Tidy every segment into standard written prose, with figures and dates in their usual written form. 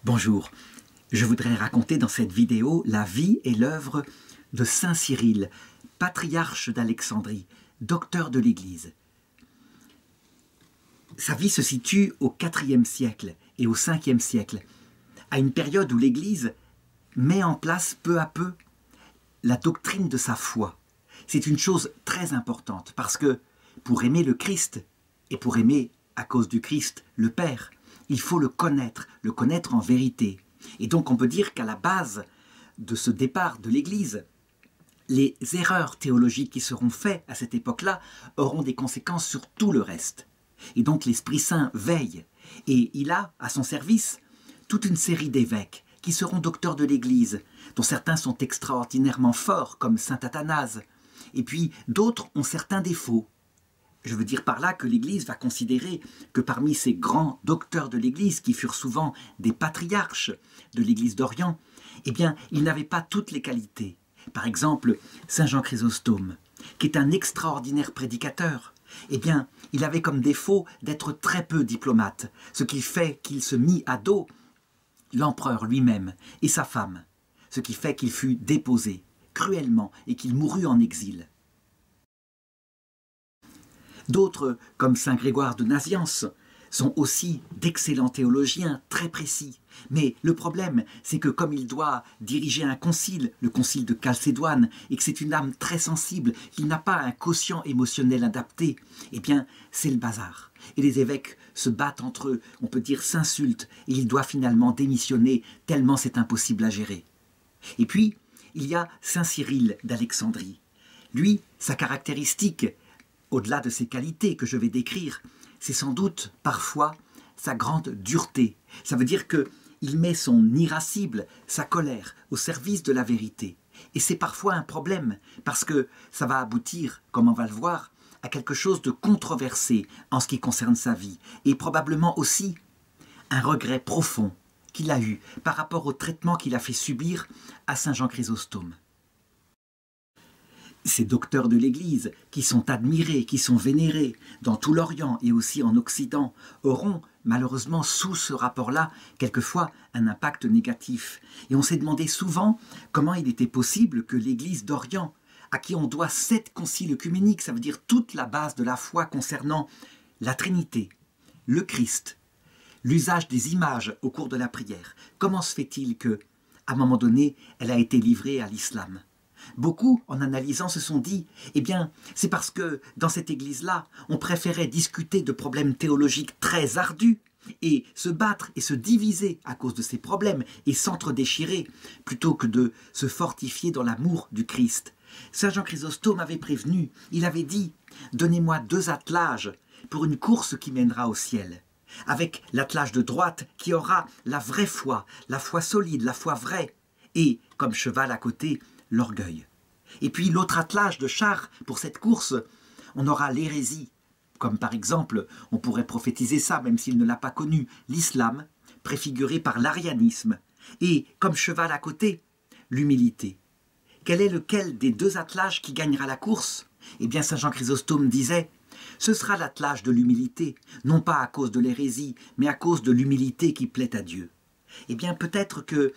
Bonjour, je voudrais raconter dans cette vidéo la vie et l'œuvre de Saint Cyril, patriarche d'Alexandrie, docteur de l'Église. Sa vie se situe au IVe siècle et au Ve siècle, à une période où l'Église met en place peu à peu la doctrine de sa foi. C'est une chose très importante parce que pour aimer le Christ et pour aimer à cause du Christ le Père, il faut le connaître en vérité. Et donc on peut dire qu'à la base de ce départ de l'Église, les erreurs théologiques qui seront faites à cette époque-là auront des conséquences sur tout le reste. Et donc l'Esprit Saint veille, et il a à son service toute une série d'évêques qui seront docteurs de l'Église, dont certains sont extraordinairement forts, comme saint Athanase, et puis d'autres ont certains défauts. Je veux dire par là que l'Église va considérer que parmi ces grands docteurs de l'Église, qui furent souvent des patriarches de l'Église d'Orient, eh bien, ils n'avaient pas toutes les qualités. Par exemple, saint Jean Chrysostome, qui est un extraordinaire prédicateur, eh bien, il avait comme défaut d'être très peu diplomate, ce qui fait qu'il se mit à dos l'empereur lui-même et sa femme, ce qui fait qu'il fut déposé cruellement et qu'il mourut en exil. D'autres, comme saint Grégoire de Nazianze, sont aussi d'excellents théologiens très précis. Mais le problème, c'est que comme il doit diriger un concile, le concile de Chalcédoine, et que c'est une âme très sensible, qu'il n'a pas un quotient émotionnel adapté, eh bien, c'est le bazar. Et les évêques se battent entre eux, on peut dire s'insultent, et il doit finalement démissionner, tellement c'est impossible à gérer. Et puis, il y a saint Cyril d'Alexandrie. Lui, sa caractéristique, au-delà de ses qualités que je vais décrire, c'est sans doute parfois sa grande dureté. Ça veut dire qu'il met son irascible, sa colère, au service de la vérité. Et c'est parfois un problème, parce que ça va aboutir, comme on va le voir, à quelque chose de controversé en ce qui concerne sa vie, et probablement aussi un regret profond qu'il a eu par rapport au traitement qu'il a fait subir à saint Jean Chrysostome. Ces docteurs de l'Église, qui sont admirés, qui sont vénérés dans tout l'Orient et aussi en Occident, auront malheureusement sous ce rapport-là quelquefois un impact négatif. Et on s'est demandé souvent comment il était possible que l'Église d'Orient, à qui on doit 7 conciles œcuméniques, ça veut dire toute la base de la foi concernant la Trinité, le Christ, l'usage des images au cours de la prière, comment se fait-il que, à un moment donné, elle a été livrée à l'islam ? Beaucoup, en analysant, se sont dit « Eh bien, c'est parce que, dans cette église-là, on préférait discuter de problèmes théologiques très ardus et se battre et se diviser à cause de ces problèmes et s'entre-déchirer, plutôt que de se fortifier dans l'amour du Christ. » Saint Jean Chrysostome avait prévenu, il avait dit « Donnez-moi 2 attelages pour une course qui mènera au ciel. » Avec l'attelage de droite qui aura la vraie foi, la foi solide, la foi vraie, et, comme cheval à côté, l'orgueil. Et puis l'autre attelage de chars pour cette course, on aura l'hérésie, comme par exemple, on pourrait prophétiser ça, même s'il ne l'a pas connu, l'islam, préfiguré par l'arianisme, et comme cheval à côté, l'humilité. Quel est lequel des 2 attelages qui gagnera la course? Eh bien, saint Jean Chrysostome disait, ce sera l'attelage de l'humilité, non pas à cause de l'hérésie, mais à cause de l'humilité qui plaît à Dieu. Eh bien, peut-être que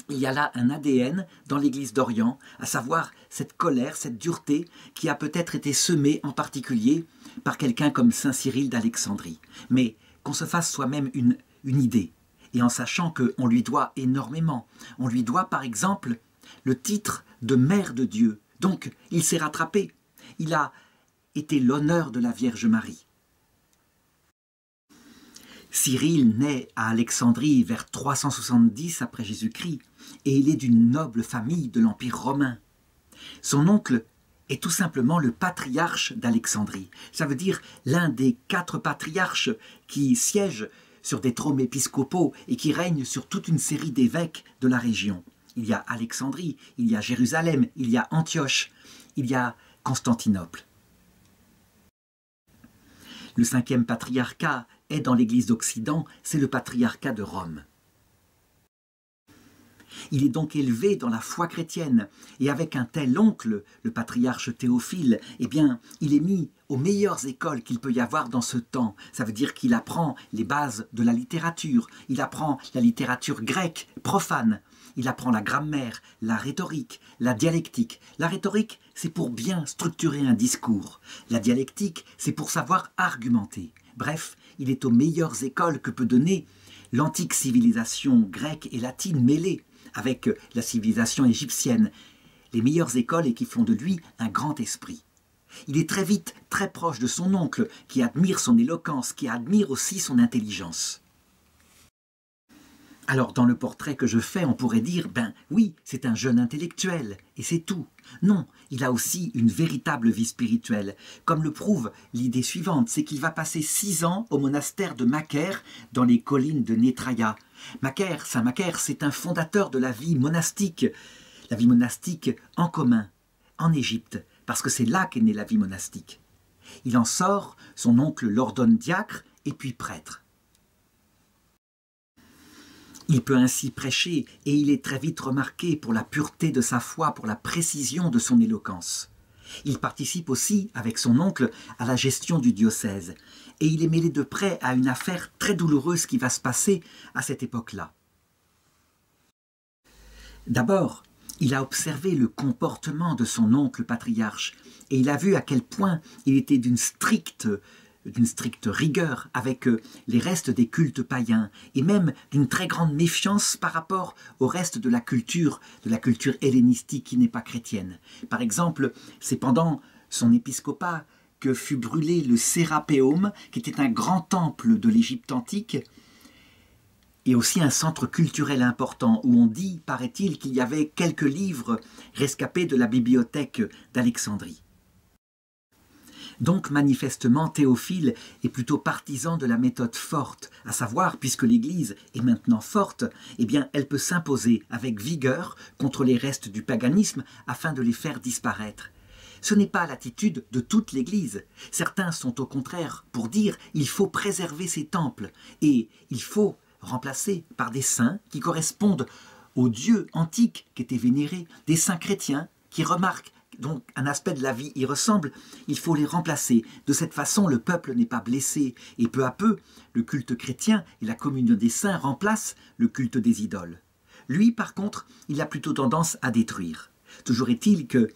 il y a là un ADN dans l'Église d'Orient, à savoir cette colère, cette dureté qui a peut-être été semée en particulier par quelqu'un comme saint Cyril d'Alexandrie. Mais qu'on se fasse soi-même une idée, et en sachant qu'on lui doit énormément. On lui doit par exemple le titre de Mère de Dieu. Donc il s'est rattrapé. Il a été l'honneur de la Vierge Marie. Cyril naît à Alexandrie vers 370 après Jésus-Christ et il est d'une noble famille de l'Empire romain. Son oncle est tout simplement le patriarche d'Alexandrie. Ça veut dire l'un des 4 patriarches qui siègent sur des trônes épiscopaux et qui règnent sur toute une série d'évêques de la région. Il y a Alexandrie, il y a Jérusalem, il y a Antioche, il y a Constantinople. Le 5e patriarcat est dans l'Église d'Occident, c'est le patriarcat de Rome. Il est donc élevé dans la foi chrétienne, et avec un tel oncle, le patriarche Théophile, eh bien, il est mis aux meilleures écoles qu'il peut y avoir dans ce temps. Ça veut dire qu'il apprend les bases de la littérature, il apprend la littérature grecque, profane, il apprend la grammaire, la rhétorique, la dialectique. La rhétorique, c'est pour bien structurer un discours. La dialectique, c'est pour savoir argumenter. Bref, il est aux meilleures écoles que peut donner l'antique civilisation grecque et latine mêlée avec la civilisation égyptienne, les meilleures écoles et qui font de lui un grand esprit. Il est très vite très proche de son oncle, qui admire son éloquence, qui admire aussi son intelligence. Alors dans le portrait que je fais, on pourrait dire, ben oui, c'est un jeune intellectuel, et c'est tout. Non, il a aussi une véritable vie spirituelle, comme le prouve l'idée suivante, c'est qu'il va passer 6 ans au monastère de Macaire, dans les collines de Nétraïa. Macaire, Saint Macaire, c'est un fondateur de la vie monastique en commun, en Égypte, parce que c'est là qu'est née la vie monastique. Il en sort, son oncle l'ordonne diacre et puis prêtre. Il peut ainsi prêcher et il est très vite remarqué pour la pureté de sa foi, pour la précision de son éloquence. Il participe aussi, avec son oncle, à la gestion du diocèse et il est mêlé de près à une affaire très douloureuse qui va se passer à cette époque-là. D'abord, il a observé le comportement de son oncle patriarche et il a vu à quel point il était d'une stricte rigueur avec les restes des cultes païens et même d'une très grande méfiance par rapport au reste de la culture hellénistique qui n'est pas chrétienne. Par exemple, c'est pendant son épiscopat que fut brûlé le Sérapéum, qui était un grand temple de l'Égypte antique, et aussi un centre culturel important où on dit, paraît-il, qu'il y avait quelques livres rescapés de la bibliothèque d'Alexandrie. Donc manifestement, Théophile est plutôt partisan de la méthode forte, à savoir, puisque l'Église est maintenant forte, eh bien elle peut s'imposer avec vigueur contre les restes du paganisme afin de les faire disparaître. Ce n'est pas l'attitude de toute l'Église. Certains sont au contraire pour dire il faut préserver ces temples et il faut remplacer par des saints qui correspondent aux dieux antiques qui étaient vénérés, des saints chrétiens qui remarquent donc un aspect de la vie y ressemble, il faut les remplacer. De cette façon, le peuple n'est pas blessé et peu à peu, le culte chrétien et la communion des saints remplacent le culte des idoles. Lui, par contre, il a plutôt tendance à détruire. Toujours est-il que,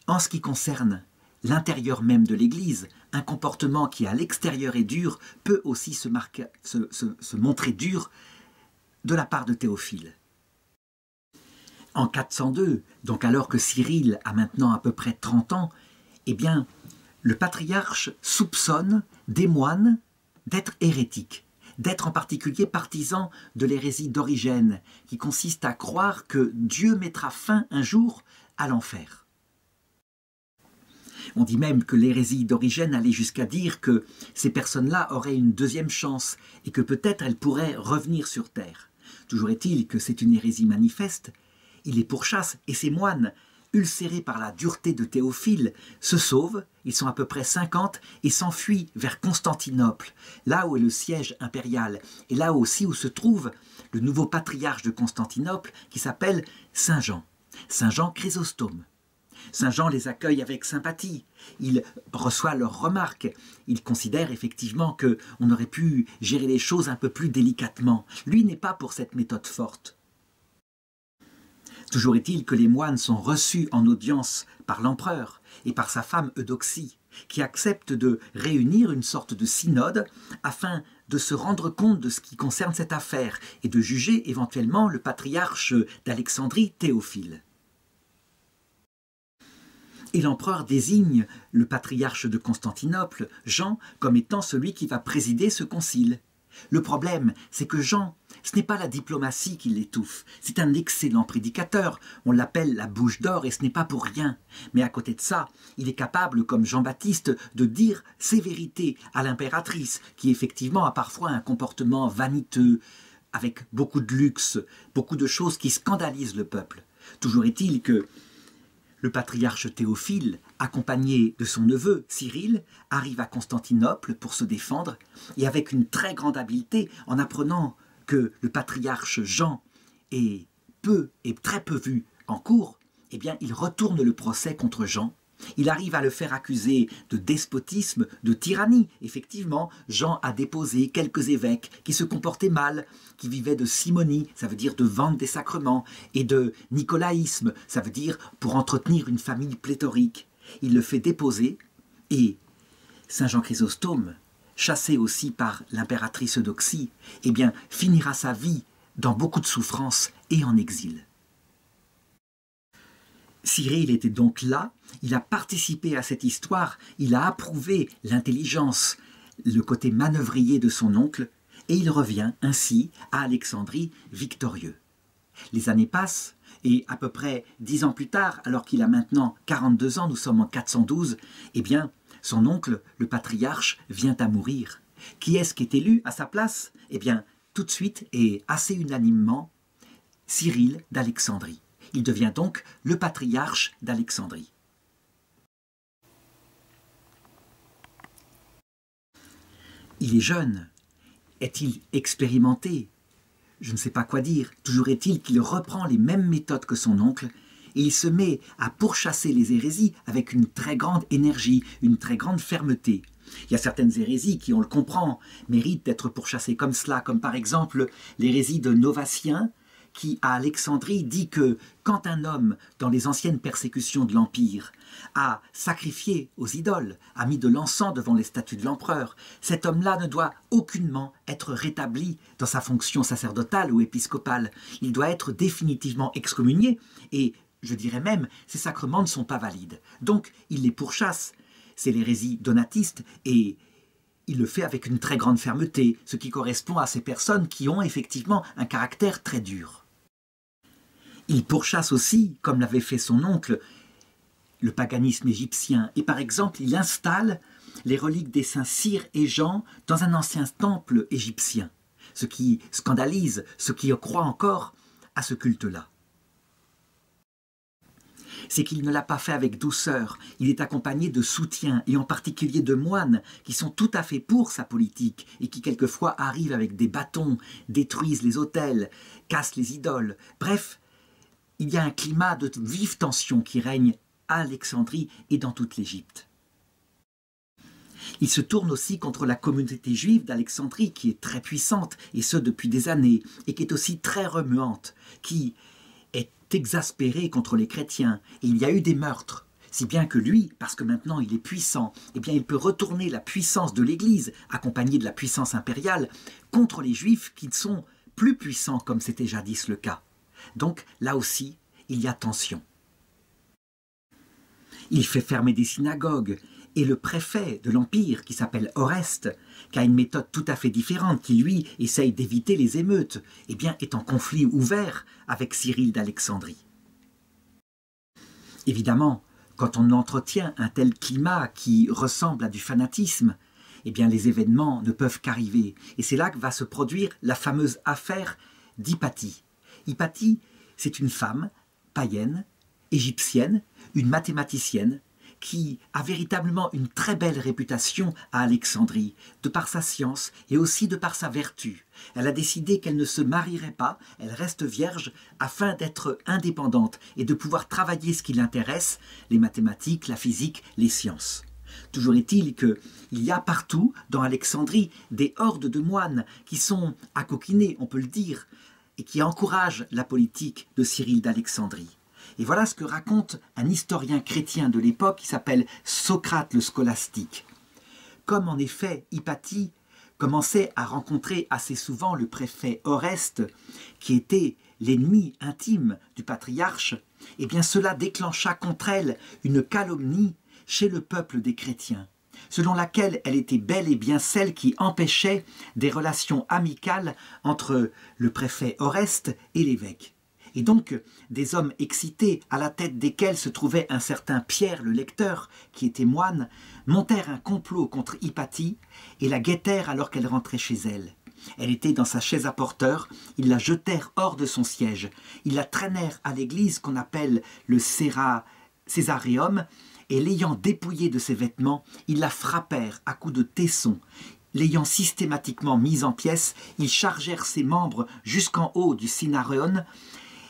en ce qui concerne l'intérieur même de l'Église, un comportement qui à l'extérieur est dur peut aussi se montrer dur de la part de Théophile. En 402, donc alors que Cyril a maintenant à peu près 30 ans, eh bien, le patriarche soupçonne des moines d'être hérétiques, d'être en particulier partisans de l'hérésie d'Origène, qui consiste à croire que Dieu mettra fin un jour à l'enfer. On dit même que l'hérésie d'Origène allait jusqu'à dire que ces personnes-là auraient une deuxième chance et que peut-être elles pourraient revenir sur terre. Toujours est-il que c'est une hérésie manifeste. Il les pourchasse et ces moines, ulcérés par la dureté de Théophile, se sauvent, ils sont à peu près 50 et s'enfuient vers Constantinople, là où est le siège impérial et là aussi où se trouve le nouveau patriarche de Constantinople qui s'appelle Saint Jean Chrysostome. Saint Jean les accueille avec sympathie, il reçoit leurs remarques, il considère effectivement qu'on aurait pu gérer les choses un peu plus délicatement. Lui n'est pas pour cette méthode forte. Toujours est-il que les moines sont reçus en audience par l'empereur et par sa femme Eudoxie, qui acceptent de réunir une sorte de synode afin de se rendre compte de ce qui concerne cette affaire et de juger éventuellement le patriarche d'Alexandrie, Théophile. Et l'empereur désigne le patriarche de Constantinople, Jean, comme étant celui qui va présider ce concile. Le problème, c'est que Jean, ce n'est pas la diplomatie qui l'étouffe, c'est un excellent prédicateur, on l'appelle la bouche d'or et ce n'est pas pour rien. Mais à côté de ça, il est capable, comme Jean-Baptiste, de dire ses vérités à l'impératrice, qui effectivement a parfois un comportement vaniteux, avec beaucoup de luxe, beaucoup de choses qui scandalisent le peuple. Toujours est-il que le patriarche Théophile, accompagné de son neveu Cyril, arrive à Constantinople pour se défendre et avec une très grande habileté, en apprenant que le patriarche Jean est peu et très peu vu en cour, eh bien, il retourne le procès contre Jean. Il arrive à le faire accuser de despotisme, de tyrannie. Effectivement, Jean a déposé quelques évêques qui se comportaient mal, qui vivaient de simonie, ça veut dire de vente des sacrements, et de nicolaïsme, ça veut dire pour entretenir une famille pléthorique. Il le fait déposer, et Saint Jean Chrysostome, chassé aussi par l'impératrice Eudoxie, eh bien, finira sa vie dans beaucoup de souffrances et en exil. Cyril était donc là, il a participé à cette histoire, il a approuvé l'intelligence, le côté manœuvrier de son oncle, et il revient ainsi à Alexandrie victorieux. Les années passent, et à peu près 10 ans plus tard, alors qu'il a maintenant 42 ans, nous sommes en 412, eh bien, son oncle, le patriarche, vient à mourir. Qui est-ce qui est élu à sa place? Eh bien, tout de suite et assez unanimement, Cyril d'Alexandrie. Il devient donc le patriarche d'Alexandrie. Il est jeune. Est-il expérimenté? Je ne sais pas quoi dire. Toujours est-il qu'il reprend les mêmes méthodes que son oncle et il se met à pourchasser les hérésies avec une très grande énergie, une très grande fermeté. Il y a certaines hérésies qui, on le comprend, méritent d'être pourchassées comme cela, comme par exemple l'hérésie de Novatien, qui, à Alexandrie, dit que quand un homme, dans les anciennes persécutions de l'Empire, a sacrifié aux idoles, a mis de l'encens devant les statues de l'empereur, cet homme-là ne doit aucunement être rétabli dans sa fonction sacerdotale ou épiscopale. Il doit être définitivement excommunié et, je dirais même, ces sacrements ne sont pas valides. Donc, il les pourchasse. C'est l'hérésie donatiste et il le fait avec une très grande fermeté, ce qui correspond à ces personnes qui ont effectivement un caractère très dur. Il pourchasse aussi, comme l'avait fait son oncle, le paganisme égyptien. Et par exemple, il installe les reliques des saints Cyr et Jean dans un ancien temple égyptien, ce qui scandalise ceux qui croient encore à ce culte-là. C'est qu'il ne l'a pas fait avec douceur. Il est accompagné de soutiens, et en particulier de moines, qui sont tout à fait pour sa politique, et qui quelquefois arrivent avec des bâtons, détruisent les autels, cassent les idoles. Bref, il y a un climat de vive tension qui règne à Alexandrie et dans toute l'Égypte. Il se tourne aussi contre la communauté juive d'Alexandrie, qui est très puissante, et ce depuis des années, et qui est aussi très remuante, qui est exaspérée contre les chrétiens. Et il y a eu des meurtres, si bien que lui, parce que maintenant il est puissant, eh bien il peut retourner la puissance de l'Église, accompagnée de la puissance impériale, contre les Juifs qui sont plus puissants comme c'était jadis le cas. Donc là aussi, il y a tension. Il fait fermer des synagogues, et le préfet de l'Empire, qui s'appelle Oreste, qui a une méthode tout à fait différente, qui lui essaye d'éviter les émeutes, eh bien est en conflit ouvert avec Cyril d'Alexandrie. Évidemment, quand on entretient un tel climat qui ressemble à du fanatisme, eh bien les événements ne peuvent qu'arriver. Et c'est là que va se produire la fameuse affaire d'Hypatie. Hypatie, c'est une femme païenne, égyptienne, une mathématicienne, qui a véritablement une très belle réputation à Alexandrie, de par sa science et aussi de par sa vertu. Elle a décidé qu'elle ne se marierait pas, elle reste vierge, afin d'être indépendante et de pouvoir travailler ce qui l'intéresse, les mathématiques, la physique, les sciences. Toujours est-il qu'il y a partout, dans Alexandrie, des hordes de moines qui sont à coquiner, on peut le dire, et qui encouragent la politique de Cyril d'Alexandrie. Et voilà ce que raconte un historien chrétien de l'époque qui s'appelle Socrate le Scolastique. Comme en effet Hypatie commençait à rencontrer assez souvent le préfet Oreste, qui était l'ennemi intime du patriarche, eh bien cela déclencha contre elle une calomnie chez le peuple des chrétiens, selon laquelle elle était bel et bien celle qui empêchait des relations amicales entre le préfet Oreste et l'évêque. Et donc, des hommes excités, à la tête desquels se trouvait un certain Pierre le lecteur, qui était moine, montèrent un complot contre Hypatie et la guettèrent alors qu'elle rentrait chez elle. Elle était dans sa chaise à porteur, ils la jetèrent hors de son siège. Ils la traînèrent à l'église qu'on appelle le Césaréum, et l'ayant dépouillée de ses vêtements, ils la frappèrent à coups de tesson. L'ayant systématiquement mise en pièces, ils chargèrent ses membres jusqu'en haut du Cinaréon,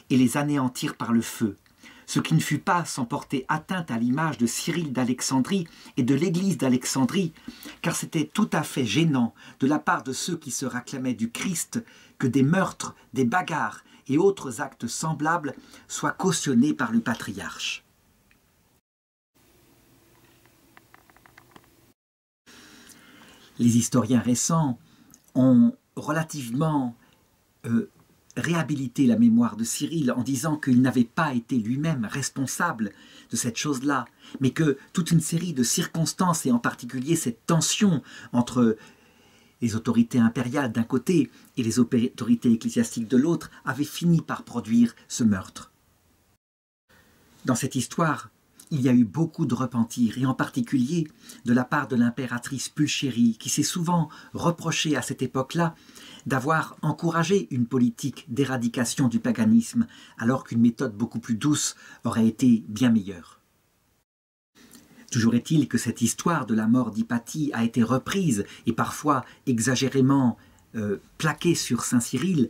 et les anéantir par le feu, ce qui ne fut pas sans porter atteinte à l'image de Cyril d'Alexandrie et de l'Église d'Alexandrie, car c'était tout à fait gênant de la part de ceux qui se réclamaient du Christ que des meurtres, des bagarres et autres actes semblables soient cautionnés par le patriarche. Les historiens récents ont relativement réhabilité la mémoire de Cyril en disant qu'il n'avait pas été lui-même responsable de cette chose-là, mais que toute une série de circonstances, et en particulier cette tension entre les autorités impériales d'un côté et les autorités ecclésiastiques de l'autre, avait fini par produire ce meurtre. Dans cette histoire, il y a eu beaucoup de repentir, et en particulier de la part de l'impératrice Pulchérie, qui s'est souvent reproché à cette époque-là d'avoir encouragé une politique d'éradication du paganisme, alors qu'une méthode beaucoup plus douce aurait été bien meilleure. Toujours est-il que cette histoire de la mort d'Hypatie a été reprise et parfois exagérément plaquée sur Saint Cyril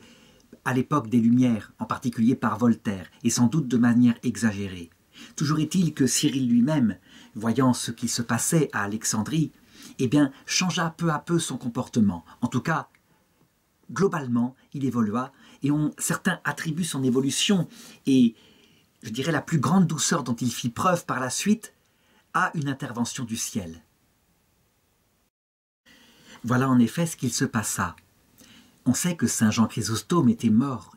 à l'époque des Lumières, en particulier par Voltaire, et sans doute de manière exagérée. Toujours est-il que Cyril lui-même, voyant ce qui se passait à Alexandrie, eh bien, changea peu à peu son comportement. En tout cas, globalement, il évolua, et certains attribuent son évolution et, je dirais, la plus grande douceur dont il fit preuve par la suite à une intervention du ciel. Voilà en effet ce qu'il se passa. On sait que saint Jean Chrysostome était mort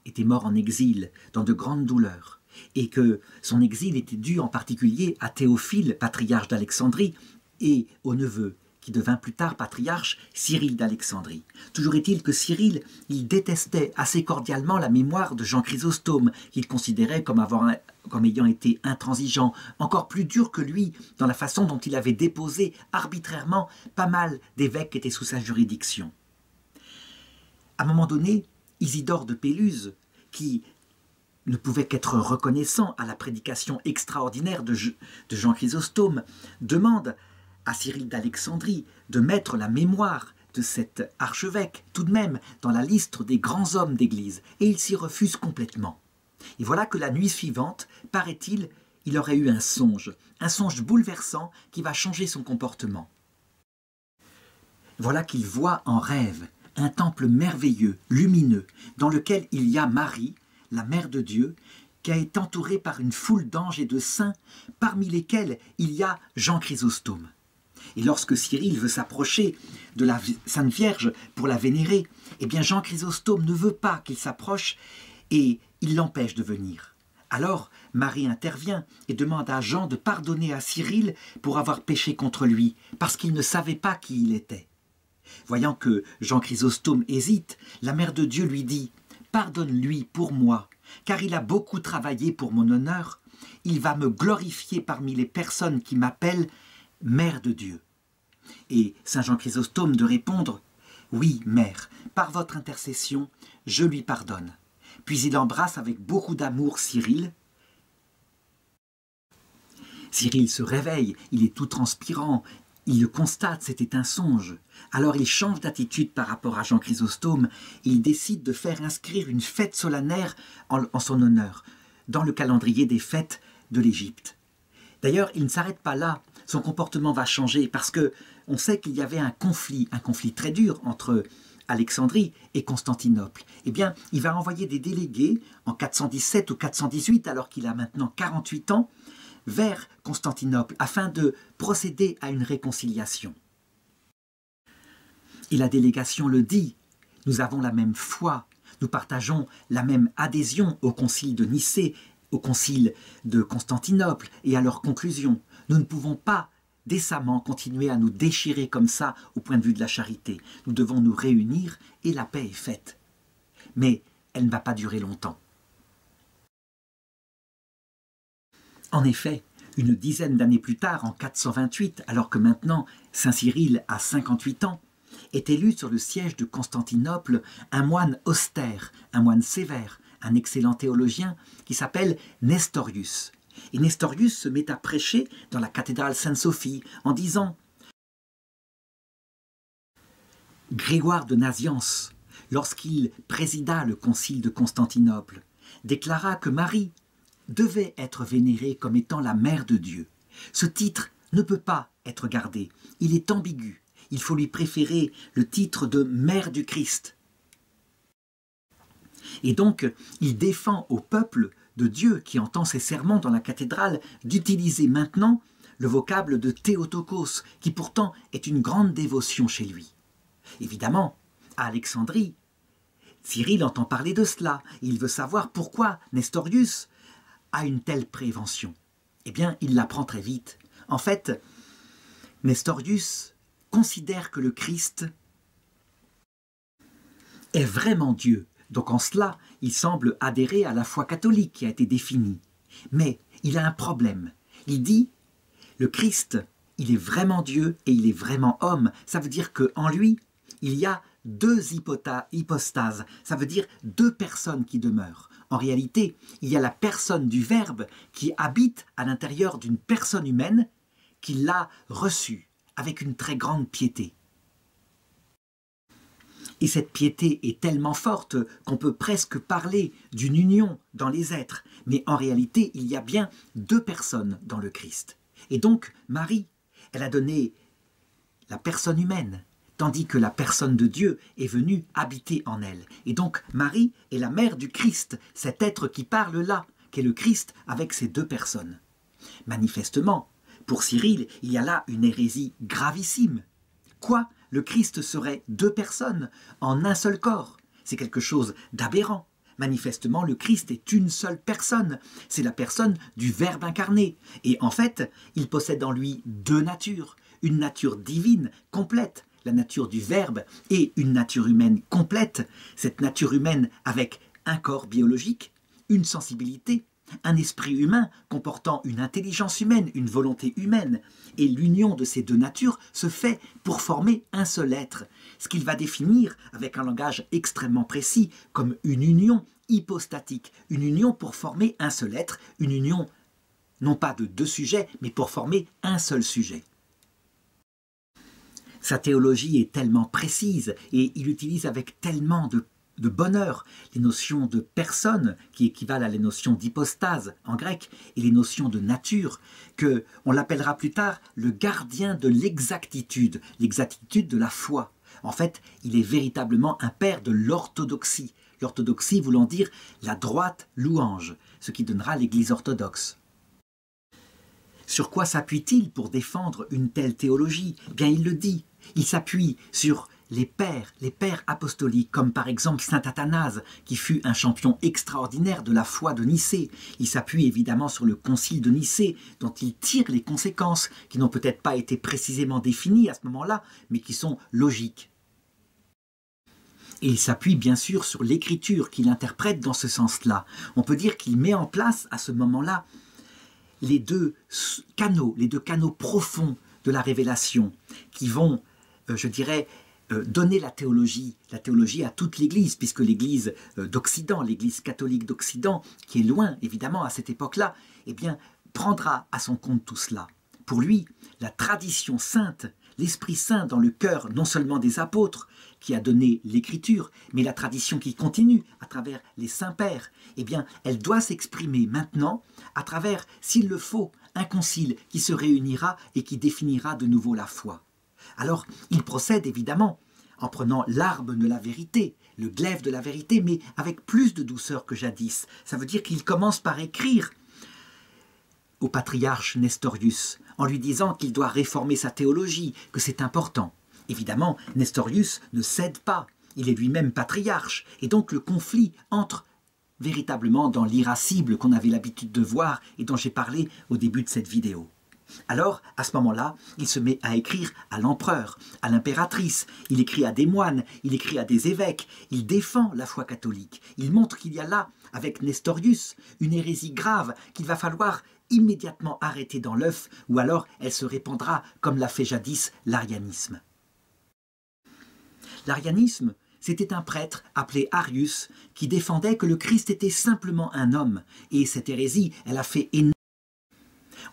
en exil, dans de grandes douleurs, et que son exil était dû en particulier à Théophile, patriarche d'Alexandrie, et au neveu, qui devint plus tard patriarche, Cyril d'Alexandrie. Toujours est-il que Cyril, il détestait assez cordialement la mémoire de Jean Chrysostome, qu'il considérait comme ayant été intransigeant, encore plus dur que lui dans la façon dont il avait déposé arbitrairement pas mal d'évêques qui étaient sous sa juridiction. À un moment donné, Isidore de Péluse, qui ne pouvait qu'être reconnaissant à la prédication extraordinaire de Jean Chrysostome, demande à Cyril d'Alexandrie de mettre la mémoire de cet archevêque tout de même dans la liste des grands hommes d'Église, et il s'y refuse complètement. Et voilà que la nuit suivante, paraît-il, il aurait eu un songe bouleversant qui va changer son comportement. Voilà qu'il voit en rêve un temple merveilleux, lumineux, dans lequel il y a Marie, la Mère de Dieu, qui a été entourée par une foule d'anges et de saints, parmi lesquels il y a Jean Chrysostome. Et lorsque Cyril veut s'approcher de la Sainte Vierge pour la vénérer, eh bien Jean Chrysostome ne veut pas qu'il s'approche et il l'empêche de venir. Alors Marie intervient et demande à Jean de pardonner à Cyril pour avoir péché contre lui, parce qu'il ne savait pas qui il était. Voyant que Jean Chrysostome hésite, la Mère de Dieu lui dit « Pardonne-lui pour moi, car il a beaucoup travaillé pour mon honneur, il va me glorifier parmi les personnes qui m'appellent Mère de Dieu. » Et saint Jean Chrysostome de répondre « Oui, Mère, par votre intercession, je lui pardonne. » Puis il embrasse avec beaucoup d'amour Cyril. Cyril se réveille, il est tout transpirant, il le constate, c'était un songe. Alors il change d'attitude par rapport à Jean Chrysostome, et il décide de faire inscrire une fête solennelle en son honneur, dans le calendrier des fêtes de l'Égypte. D'ailleurs, il ne s'arrête pas là, son comportement va changer, parce que on sait qu'il y avait un conflit très dur entre Alexandrie et Constantinople. Eh bien, il va envoyer des délégués en 417 ou 418, alors qu'il a maintenant 48 ans, vers Constantinople, afin de procéder à une réconciliation. Et la délégation le dit, nous avons la même foi, nous partageons la même adhésion au concile de Nicée, au concile de Constantinople et à leurs conclusions. Nous ne pouvons pas décemment continuer à nous déchirer comme ça au point de vue de la charité. Nous devons nous réunir et la paix est faite. Mais elle ne va pas durer longtemps. En effet, une dizaine d'années plus tard, en 428, alors que maintenant saint Cyril a 58 ans, est élu sur le siège de Constantinople un moine austère, un moine sévère, un excellent théologien qui s'appelle Nestorius. Et Nestorius se met à prêcher dans la cathédrale Sainte-Sophie en disant « Grégoire de Naziance, lorsqu'il présida le concile de Constantinople, déclara que Marie devait être vénérée comme étant la mère de Dieu. Ce titre ne peut pas être gardé, il est ambigu. Il faut lui préférer le titre de mère du Christ. Et donc, il défend au peuple de Dieu qui entend ses sermons dans la cathédrale d'utiliser maintenant le vocable de Théotokos, qui pourtant est une grande dévotion chez lui. Évidemment, à Alexandrie, Cyril entend parler de cela. Il veut savoir pourquoi Nestorius a une telle prévention. Eh bien, il l'apprend très vite. En fait, Nestorius considère que le Christ est vraiment Dieu. Donc en cela, il semble adhérer à la foi catholique qui a été définie. Mais il a un problème. Il dit, le Christ, il est vraiment Dieu et il est vraiment homme. Ça veut dire qu'en lui, il y a deux hypostases. Ça veut dire deux personnes qui demeurent. En réalité, il y a la personne du Verbe qui habite à l'intérieur d'une personne humaine qui l'a reçue avec une très grande piété. Et cette piété est tellement forte qu'on peut presque parler d'une union dans les êtres. Mais en réalité, il y a bien deux personnes dans le Christ. Et donc, Marie, elle a donné la personne humaine, tandis que la personne de Dieu est venue habiter en elle. Et donc, Marie est la mère du Christ, cet être qui parle là, qu'est le Christ avec ces deux personnes. Manifestement, pour Cyril, il y a là une hérésie gravissime. Quoi ? Le Christ serait deux personnes en un seul corps. C'est quelque chose d'aberrant. Manifestement, le Christ est une seule personne. C'est la personne du Verbe incarné. Et en fait, il possède en lui deux natures. Une nature divine complète, la nature du Verbe, et une nature humaine complète. Cette nature humaine avec un corps biologique, une sensibilité, un esprit humain comportant une intelligence humaine, une volonté humaine. Et l'union de ces deux natures se fait pour former un seul être, ce qu'il va définir avec un langage extrêmement précis comme une union hypostatique, une union pour former un seul être, une union non pas de deux sujets, mais pour former un seul sujet. Sa théologie est tellement précise et il utilise avec tellement de bonheur, les notions de personne qui équivalent à les notions d'hypostase en grec et les notions de nature, que on l'appellera plus tard le gardien de l'exactitude de la foi. En fait, il est véritablement un père de l'orthodoxie. L'orthodoxie voulant dire la droite louange, ce qui donnera l'Église orthodoxe. Sur quoi s'appuie-t-il pour défendre une telle théologie ? Eh bien, il le dit. Il s'appuie sur les pères apostoliques, comme par exemple saint Athanase, qui fut un champion extraordinaire de la foi de Nicée. Il s'appuie évidemment sur le concile de Nicée, dont il tire les conséquences, qui n'ont peut-être pas été précisément définies à ce moment-là, mais qui sont logiques. Et il s'appuie bien sûr sur l'écriture qu'il interprète dans ce sens-là. On peut dire qu'il met en place à ce moment-là les deux canaux profonds de la révélation qui vont, je dirais, donner la théologie à toute l'Église, puisque l'Église d'Occident, l'Église catholique d'Occident, qui est loin évidemment à cette époque-là, eh bien, prendra à son compte tout cela. Pour lui, la tradition sainte, l'Esprit Saint dans le cœur non seulement des apôtres, qui a donné l'écriture, mais la tradition qui continue à travers les saints-pères, eh bien, elle doit s'exprimer maintenant à travers, s'il le faut, un concile qui se réunira et qui définira de nouveau la foi. Alors, il procède évidemment en prenant l'arbre de la vérité, le glaive de la vérité, mais avec plus de douceur que jadis. Ça veut dire qu'il commence par écrire au patriarche Nestorius, en lui disant qu'il doit réformer sa théologie, que c'est important. Évidemment, Nestorius ne cède pas, il est lui-même patriarche, et donc le conflit entre véritablement dans l'irascible qu'on avait l'habitude de voir et dont j'ai parlé au début de cette vidéo. Alors, à ce moment-là, il se met à écrire à l'empereur, à l'impératrice, il écrit à des moines, il écrit à des évêques, il défend la foi catholique, il montre qu'il y a là, avec Nestorius, une hérésie grave qu'il va falloir immédiatement arrêter dans l'œuf, ou alors elle se répandra comme l'a fait jadis l'arianisme. L'arianisme, c'était un prêtre appelé Arius qui défendait que le Christ était simplement un homme, et cette hérésie, elle a fait énormément.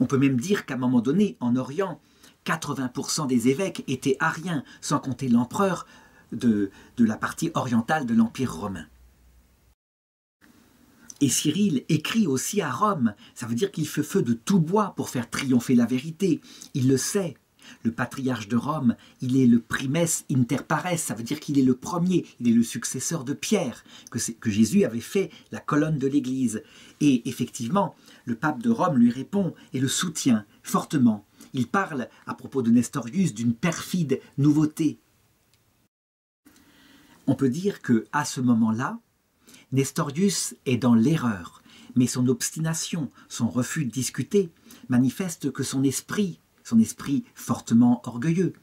On peut même dire qu'à un moment donné, en Orient, 80% des évêques étaient ariens, sans compter l'empereur de la partie orientale de l'Empire romain. Et Cyril écrit aussi à Rome. Ça veut dire qu'il fait feu de tout bois pour faire triompher la vérité. Il le sait. Le patriarche de Rome, il est le primes inter pares, ça veut dire qu'il est le premier, il est le successeur de Pierre, que Jésus avait fait la colonne de l'Église. Et effectivement, le pape de Rome lui répond et le soutient fortement. Il parle, à propos de Nestorius, d'une perfide nouveauté. On peut dire qu'à ce moment-là, Nestorius est dans l'erreur, mais son obstination, son refus de discuter, manifeste que son esprit fortement orgueilleux,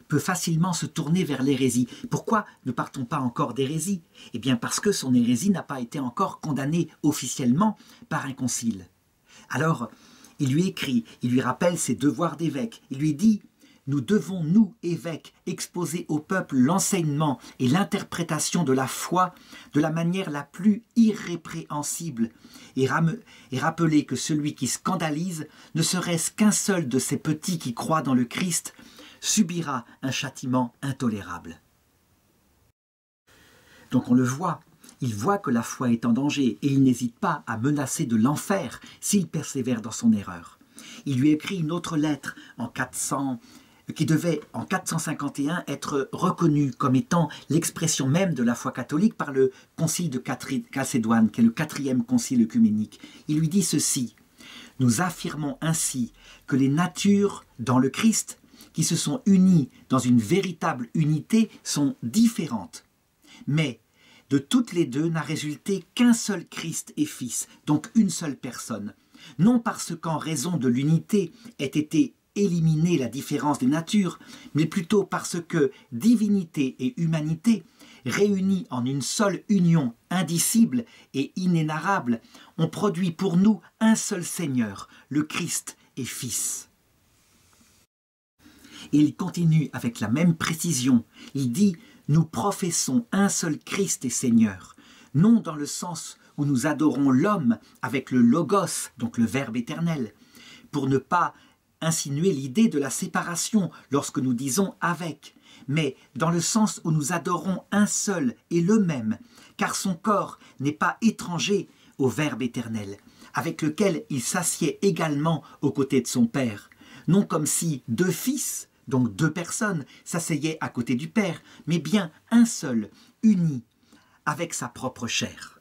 peut facilement se tourner vers l'hérésie. Pourquoi ne partons pas encore d'hérésie? Eh bien parce que son hérésie n'a pas été encore condamnée officiellement par un concile. Alors, il lui écrit, il lui rappelle ses devoirs d'évêque, il lui dit « Nous devons, nous, évêques, exposer au peuple l'enseignement et l'interprétation de la foi de la manière la plus irrépréhensible et rappeler que celui qui scandalise, ne serait-ce qu'un seul de ces petits qui croient dans le Christ, subira un châtiment intolérable. » Donc on le voit, il voit que la foi est en danger et il n'hésite pas à menacer de l'enfer s'il persévère dans son erreur. Il lui écrit une autre lettre qui devait en 451 être reconnue comme étant l'expression même de la foi catholique par le concile de Chalcédoine, qui est le 4e concile œcuménique. Il lui dit ceci: « Nous affirmons ainsi que les natures dans le Christ, qui se sont unies dans une véritable unité, sont différentes. Mais de toutes les deux n'a résulté qu'un seul Christ et Fils, donc une seule personne, non parce qu'en raison de l'unité ait été éliminer la différence des natures, mais plutôt parce que divinité et humanité, réunies en une seule union indicible et inénarrable, ont produit pour nous un seul Seigneur, le Christ et Fils. » Et il continue avec la même précision. Il dit « Nous professons un seul Christ et Seigneur, non dans le sens où nous adorons l'homme avec le Logos, donc le Verbe éternel, pour ne pas insinuer l'idée de la séparation lorsque nous disons « avec », mais dans le sens où nous adorons un seul et le même, car son corps n'est pas étranger au Verbe éternel, avec lequel il s'assied également aux côtés de son Père, non comme si deux fils, donc deux personnes, s'asseyaient à côté du Père, mais bien un seul, uni, avec sa propre chair.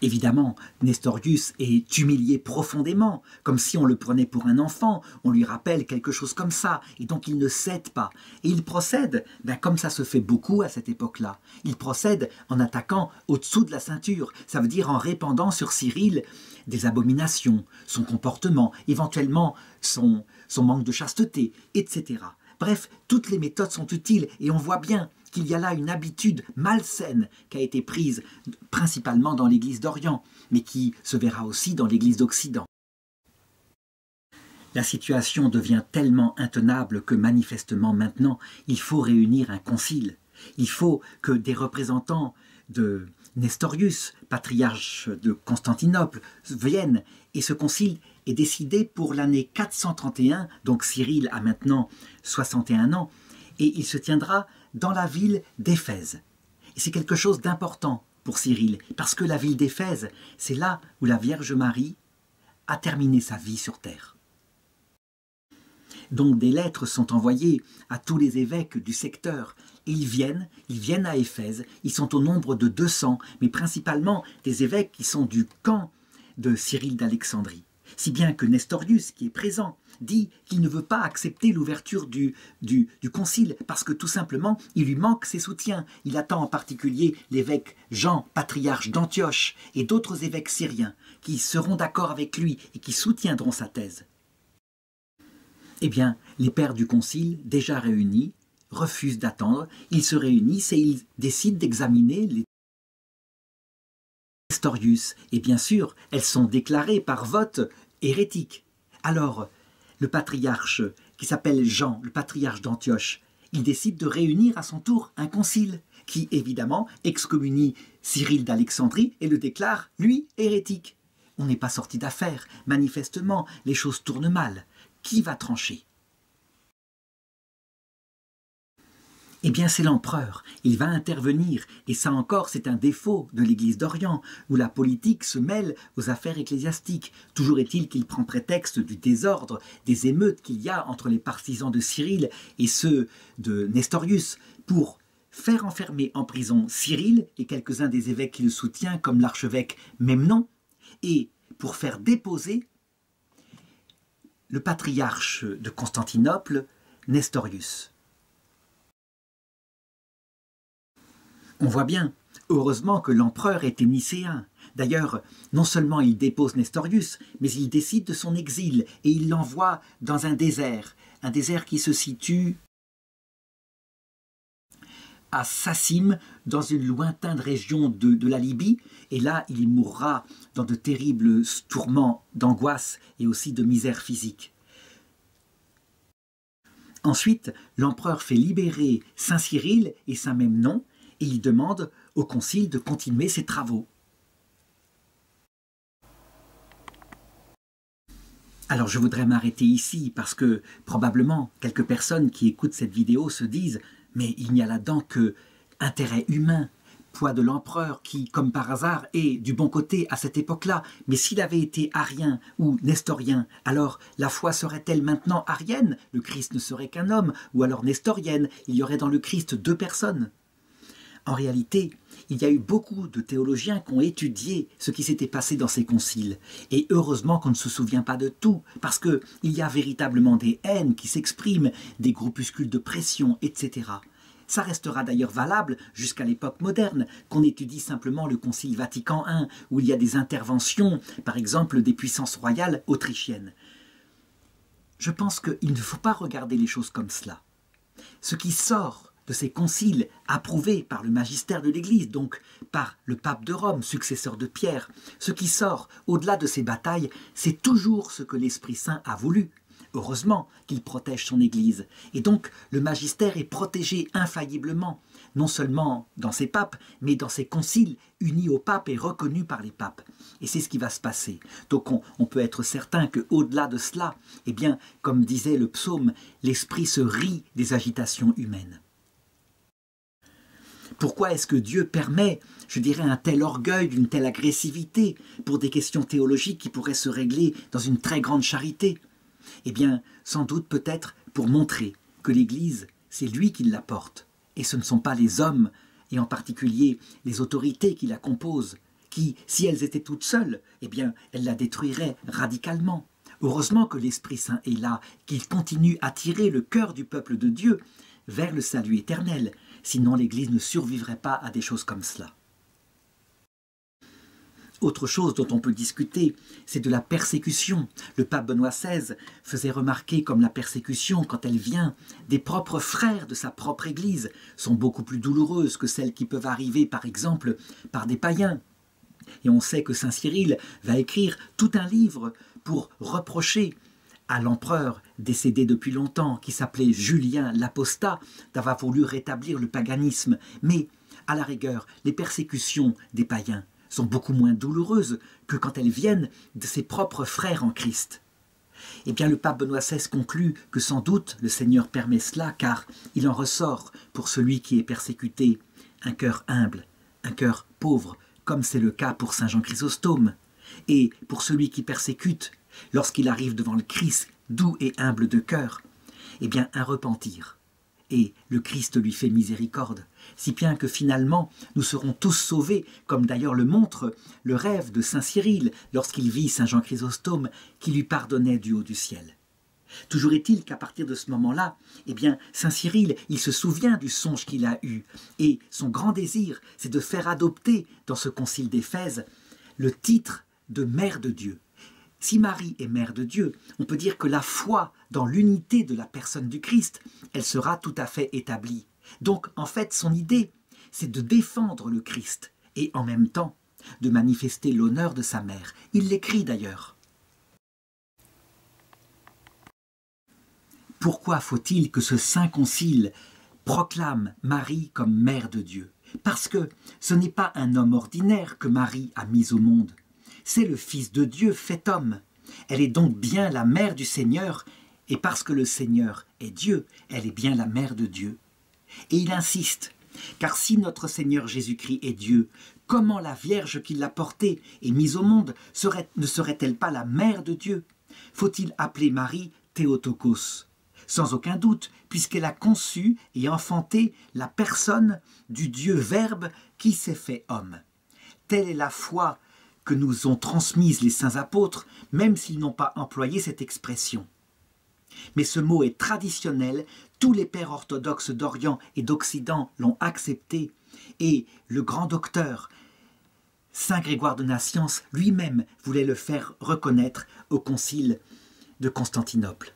Évidemment, Nestorius est humilié profondément, comme si on le prenait pour un enfant, on lui rappelle quelque chose comme ça, et donc il ne cède pas. Et il procède, comme ça se fait beaucoup à cette époque-là, il procède en attaquant au-dessous de la ceinture, ça veut dire en répandant sur Cyril des abominations, son comportement, éventuellement son manque de chasteté, etc. Bref, toutes les méthodes sont utiles, et on voit bien qu'il y a là une habitude malsaine qui a été prise principalement dans l'Église d'Orient, mais qui se verra aussi dans l'Église d'Occident. La situation devient tellement intenable que manifestement maintenant, il faut réunir un concile. Il faut que des représentants de Nestorius, patriarche de Constantinople, viennent, et ce concile est décidé pour l'année 431, donc Cyril a maintenant 61 ans, et il se tiendra dans la ville d'Éphèse. Et c'est quelque chose d'important pour Cyril, parce que la ville d'Éphèse, c'est là où la Vierge Marie a terminé sa vie sur terre. Donc des lettres sont envoyées à tous les évêques du secteur, et ils viennent à Éphèse, ils sont au nombre de 200, mais principalement des évêques qui sont du camp de Cyril d'Alexandrie. Si bien que Nestorius, qui est présent, dit qu'il ne veut pas accepter l'ouverture du concile parce que tout simplement, il lui manque ses soutiens. Il attend en particulier l'évêque Jean, patriarche d'Antioche, et d'autres évêques syriens qui seront d'accord avec lui et qui soutiendront sa thèse. Eh bien, les pères du concile, déjà réunis, refusent d'attendre. Ils se réunissent et ils décident d'examiner les Nestorius. Et bien sûr, elles sont déclarées par vote hérétiques. Alors, le patriarche, qui s'appelle Jean, le patriarche d'Antioche, il décide de réunir à son tour un concile qui, évidemment, excommunie Cyril d'Alexandrie et le déclare, lui, hérétique. On n'est pas sorti d'affaire. Manifestement, les choses tournent mal. Qui va trancher? Eh bien, c'est l'empereur. Il va intervenir. Et ça encore, c'est un défaut de l'Église d'Orient, où la politique se mêle aux affaires ecclésiastiques. Toujours est-il qu'il prend prétexte du désordre, des émeutes qu'il y a entre les partisans de Cyril et ceux de Nestorius, pour faire enfermer en prison Cyril et quelques-uns des évêques qui le soutiennent, comme l'archevêque Memnon, et pour faire déposer le patriarche de Constantinople, Nestorius. On voit bien, heureusement que l'empereur était nicéen. D'ailleurs, non seulement il dépose Nestorius, mais il décide de son exil et il l'envoie dans un désert qui se situe à Sassim, dans une lointaine région de la Libye, et là il y mourra dans de terribles tourments d'angoisse et aussi de misère physique. Ensuite, l'empereur fait libérer Saint Cyril et Saint Memnon, et il demande au concile de continuer ses travaux. Alors je voudrais m'arrêter ici parce que probablement quelques personnes qui écoutent cette vidéo se disent « mais il n'y a là-dedans que intérêt humain, poids de l'empereur qui, comme par hasard, est du bon côté à cette époque-là. Mais s'il avait été arien ou nestorien, alors la foi serait-elle maintenant arienne? Le Christ ne serait qu'un homme, ou alors nestorienne, il y aurait dans le Christ deux personnes. » En réalité, il y a eu beaucoup de théologiens qui ont étudié ce qui s'était passé dans ces conciles. Et heureusement qu'on ne se souvient pas de tout, parce qu'il y a véritablement des haines qui s'expriment, des groupuscules de pression, etc. Ça restera d'ailleurs valable jusqu'à l'époque moderne, qu'on étudie simplement le Concile Vatican I, où il y a des interventions, par exemple des puissances royales autrichiennes. Je pense qu'il ne faut pas regarder les choses comme cela. Ce qui sort de ces conciles approuvés par le magistère de l'Église, donc par le pape de Rome, successeur de Pierre, ce qui sort au-delà de ces batailles, c'est toujours ce que l'Esprit Saint a voulu. Heureusement qu'il protège son Église. Et donc le magistère est protégé infailliblement, non seulement dans ses papes, mais dans ses conciles unis au pape et reconnus par les papes. Et c'est ce qui va se passer. Donc on peut être certain qu'au-delà de cela, eh bien, comme disait le psaume, l'Esprit se rit des agitations humaines. Pourquoi est-ce que Dieu permet, je dirais, un tel orgueil, une telle agressivité pour des questions théologiques qui pourraient se régler dans une très grande charité? Eh bien, sans doute peut-être pour montrer que l'Église, c'est lui qui la porte, et ce ne sont pas les hommes, et en particulier les autorités qui la composent, qui, si elles étaient toutes seules, eh bien, elles la détruiraient radicalement. Heureusement que l'Esprit Saint est là, qu'il continue à tirer le cœur du peuple de Dieu vers le salut éternel. Sinon, l'Église ne survivrait pas à des choses comme cela. Autre chose dont on peut discuter, c'est de la persécution. Le pape Benoît XVI faisait remarquer comme la persécution, quand elle vient des propres frères de sa propre Église, sont beaucoup plus douloureuses que celles qui peuvent arriver, par exemple, par des païens. Et on sait que Saint Cyril va écrire tout un livre pour reprocher à l'empereur décédé depuis longtemps, qui s'appelait Julien l'Apostat, d'avoir voulu rétablir le paganisme. Mais, à la rigueur, les persécutions des païens sont beaucoup moins douloureuses que quand elles viennent de ses propres frères en Christ. Eh bien, le pape Benoît XVI conclut que sans doute le Seigneur permet cela, car il en ressort, pour celui qui est persécuté, un cœur humble, un cœur pauvre, comme c'est le cas pour saint Jean Chrysostome. Et pour celui qui persécute, lorsqu'il arrive devant le Christ, doux et humble de cœur, eh bien un repentir. Et le Christ lui fait miséricorde, si bien que finalement nous serons tous sauvés, comme d'ailleurs le montre le rêve de saint Cyril lorsqu'il vit saint Jean Chrysostome qui lui pardonnait du haut du ciel. Toujours est-il qu'à partir de ce moment-là, eh bien, saint Cyril, il se souvient du songe qu'il a eu, et son grand désir, c'est de faire adopter dans ce concile d'Éphèse le titre de mère de Dieu. Si Marie est mère de Dieu, on peut dire que la foi dans l'unité de la personne du Christ, elle sera tout à fait établie. Donc, en fait, son idée, c'est de défendre le Christ et en même temps de manifester l'honneur de sa mère. Il l'écrit d'ailleurs. Pourquoi faut-il que ce saint concile proclame Marie comme mère de Dieu? Parce que ce n'est pas un homme ordinaire que Marie a mis au monde. C'est le Fils de Dieu fait homme. Elle est donc bien la mère du Seigneur, et parce que le Seigneur est Dieu, elle est bien la mère de Dieu. Et il insiste, car si notre Seigneur Jésus-Christ est Dieu, comment la Vierge qui l'a porté et mise au monde ne serait-elle pas la mère de Dieu? Faut-il appeler Marie Théotokos? Sans aucun doute, puisqu'elle a conçu et enfanté la personne du Dieu Verbe qui s'est fait homme. Telle est la foi que nous ont transmise les saints apôtres, même s'ils n'ont pas employé cette expression. Mais ce mot est traditionnel, tous les pères orthodoxes d'Orient et d'Occident l'ont accepté, et le grand docteur, Saint Grégoire de Nazianze, lui-même voulait le faire reconnaître au concile de Constantinople.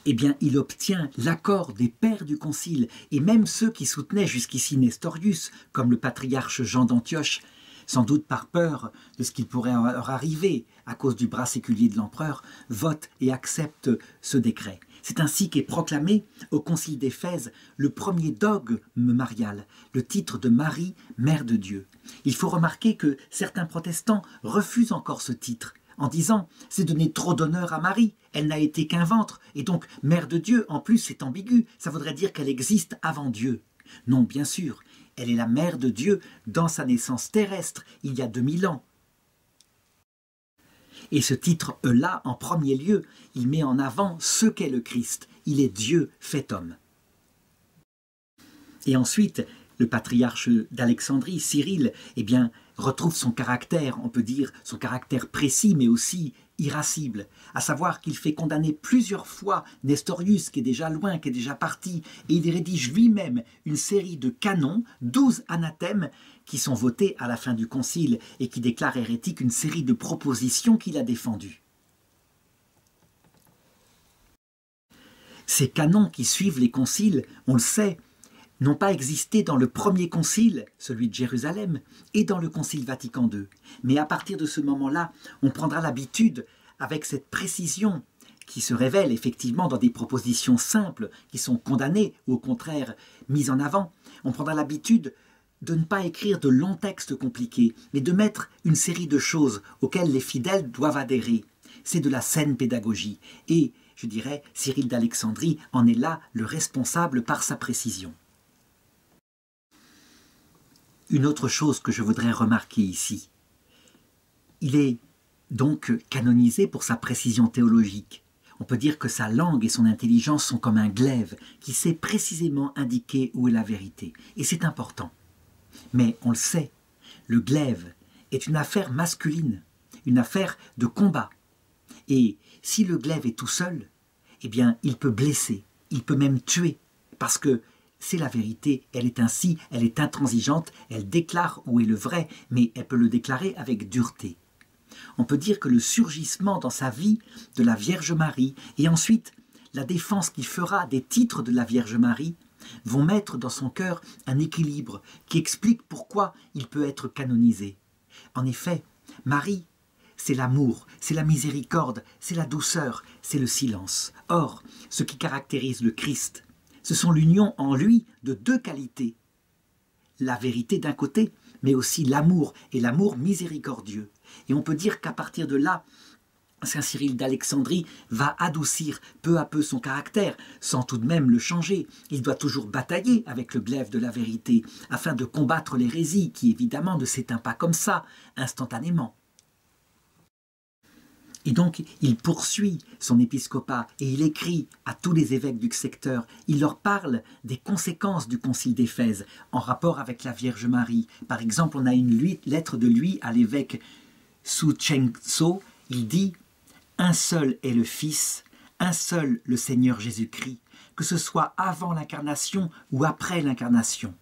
Eh bien, il obtient l'accord des pères du concile, et même ceux qui soutenaient jusqu'ici Nestorius, comme le patriarche Jean d'Antioche, sans doute par peur de ce qu'il pourrait leur arriver à cause du bras séculier de l'empereur, votent et acceptent ce décret. C'est ainsi qu'est proclamé au concile d'Éphèse le premier dogme marial, le titre de Marie, Mère de Dieu. Il faut remarquer que certains protestants refusent encore ce titre, en disant « c'est donner trop d'honneur à Marie, elle n'a été qu'un ventre, et donc Mère de Dieu, en plus c'est ambigu, ça voudrait dire qu'elle existe avant Dieu. » Non, bien sûr, elle est la Mère de Dieu dans sa naissance terrestre, il y a 2000 ans. Et ce titre-là, en premier lieu, il met en avant ce qu'est le Christ, il est Dieu fait homme. Et ensuite, le patriarche d'Alexandrie, Cyril, eh bien, retrouve son caractère, on peut dire son caractère précis, mais aussi irascible, à savoir qu'il fait condamner plusieurs fois Nestorius, qui est déjà loin, qui est déjà parti, et il rédige lui-même une série de canons, 12 anathèmes, qui sont votés à la fin du concile et qui déclarent hérétique une série de propositions qu'il a défendues. Ces canons qui suivent les conciles, on le sait, n'ont pas existé dans le premier concile, celui de Jérusalem, et dans le concile Vatican II. Mais à partir de ce moment-là, on prendra l'habitude, avec cette précision qui se révèle effectivement dans des propositions simples, qui sont condamnées ou au contraire mises en avant, on prendra l'habitude de ne pas écrire de longs textes compliqués, mais de mettre une série de choses auxquelles les fidèles doivent adhérer. C'est de la saine pédagogie. Et, je dirais, Cyril d'Alexandrie en est là le responsable par sa précision. Une autre chose que je voudrais remarquer ici, il est donc canonisé pour sa précision théologique. On peut dire que sa langue et son intelligence sont comme un glaive qui sait précisément indiquer où est la vérité. Et c'est important. Mais on le sait, le glaive est une affaire masculine, une affaire de combat. Et si le glaive est tout seul, eh bien il peut blesser, il peut même tuer, parce que c'est la vérité, elle est ainsi, elle est intransigeante, elle déclare où est le vrai, mais elle peut le déclarer avec dureté. On peut dire que le surgissement dans sa vie de la Vierge Marie, et ensuite la défense qu'il fera des titres de la Vierge Marie, vont mettre dans son cœur un équilibre qui explique pourquoi il peut être canonisé. En effet, Marie, c'est l'amour, c'est la miséricorde, c'est la douceur, c'est le silence. Or, ce qui caractérise le Christ, ce sont l'union en lui de deux qualités. La vérité d'un côté, mais aussi l'amour, et l'amour miséricordieux. Et on peut dire qu'à partir de là, Saint Cyril d'Alexandrie va adoucir peu à peu son caractère, sans tout de même le changer. Il doit toujours batailler avec le glaive de la vérité, afin de combattre l'hérésie, qui évidemment ne s'éteint pas comme ça, instantanément. Et donc, il poursuit son épiscopat et il écrit à tous les évêques du secteur. Il leur parle des conséquences du concile d'Éphèse en rapport avec la Vierge Marie. Par exemple, on a une lettre de lui à l'évêque Su Cheng-so. Il dit « Un seul est le Fils, un seul le Seigneur Jésus-Christ, que ce soit avant l'incarnation ou après l'incarnation.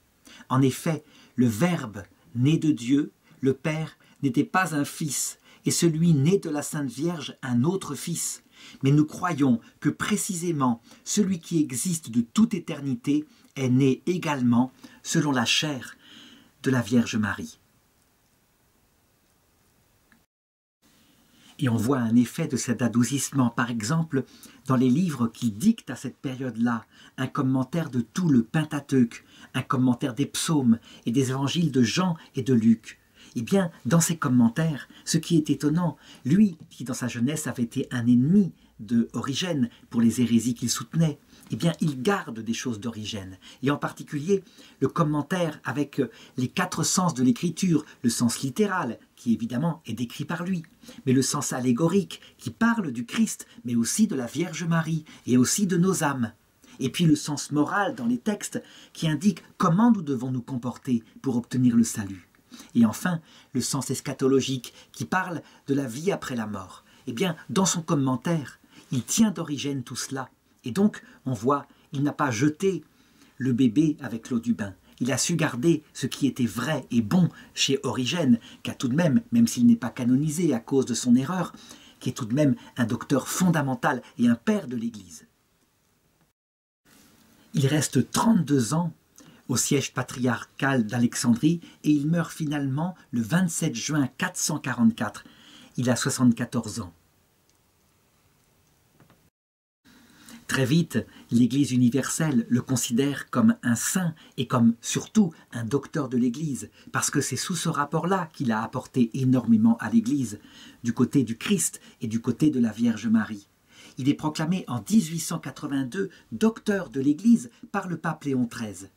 En effet, le Verbe né de Dieu, le Père, n'était pas un fils, et celui né de la Sainte Vierge un autre fils. Mais nous croyons que précisément celui qui existe de toute éternité est né également selon la chair de la Vierge Marie. » Et on voit un effet de cet adoucissement, par exemple, dans les livres qui dictent à cette période-là un commentaire de tout le Pentateuque, un commentaire des psaumes et des évangiles de Jean et de Luc. Eh bien, dans ces commentaires, ce qui est étonnant, lui, qui dans sa jeunesse avait été un ennemi de Origène pour les hérésies qu'il soutenait, eh bien, il garde des choses d'Origène, et en particulier le commentaire avec les 4 sens de l'écriture, le sens littéral, qui évidemment est décrit par lui, mais le sens allégorique, qui parle du Christ, mais aussi de la Vierge Marie, et aussi de nos âmes. Et puis le sens moral dans les textes, qui indique comment nous devons nous comporter pour obtenir le salut. Et enfin, le sens eschatologique, qui parle de la vie après la mort. Eh bien, dans son commentaire, il tient d'Origène tout cela. Et donc, on voit, il n'a pas jeté le bébé avec l'eau du bain. Il a su garder ce qui était vrai et bon chez Origène, qui a tout de même, même s'il n'est pas canonisé à cause de son erreur, qui est tout de même un docteur fondamental et un père de l'Église. Il reste 32 ans au siège patriarcal d'Alexandrie et il meurt finalement le 27 juin 444. Il a 74 ans. Très vite, l'Église universelle le considère comme un saint et comme surtout un docteur de l'Église, parce que c'est sous ce rapport-là qu'il a apporté énormément à l'Église, du côté du Christ et du côté de la Vierge Marie. Il est proclamé en 1882 docteur de l'Église par le pape Léon XIII.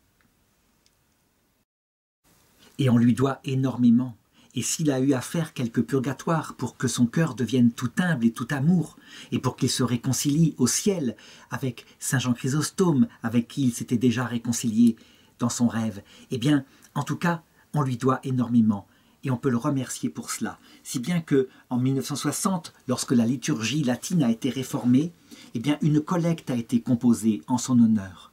Et on lui doit énormément. Et s'il a eu à faire quelques purgatoires pour que son cœur devienne tout humble et tout amour, et pour qu'il se réconcilie au ciel avec Saint Jean Chrysostome, avec qui il s'était déjà réconcilié dans son rêve, eh bien, en tout cas, on lui doit énormément. Et on peut le remercier pour cela. Si bien que, en 1960, lorsque la liturgie latine a été réformée, eh bien, une collecte a été composée en son honneur.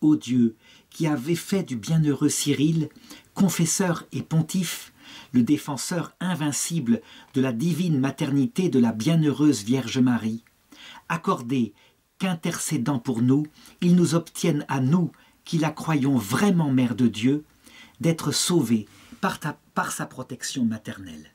Ô Dieu, qui avait fait du bienheureux Cyril, confesseur et pontife, le défenseur invincible de la divine maternité de la bienheureuse Vierge Marie, accordez qu'intercédant pour nous, il nous obtienne à nous, qui la croyons vraiment Mère de Dieu, d'être sauvés par sa protection maternelle.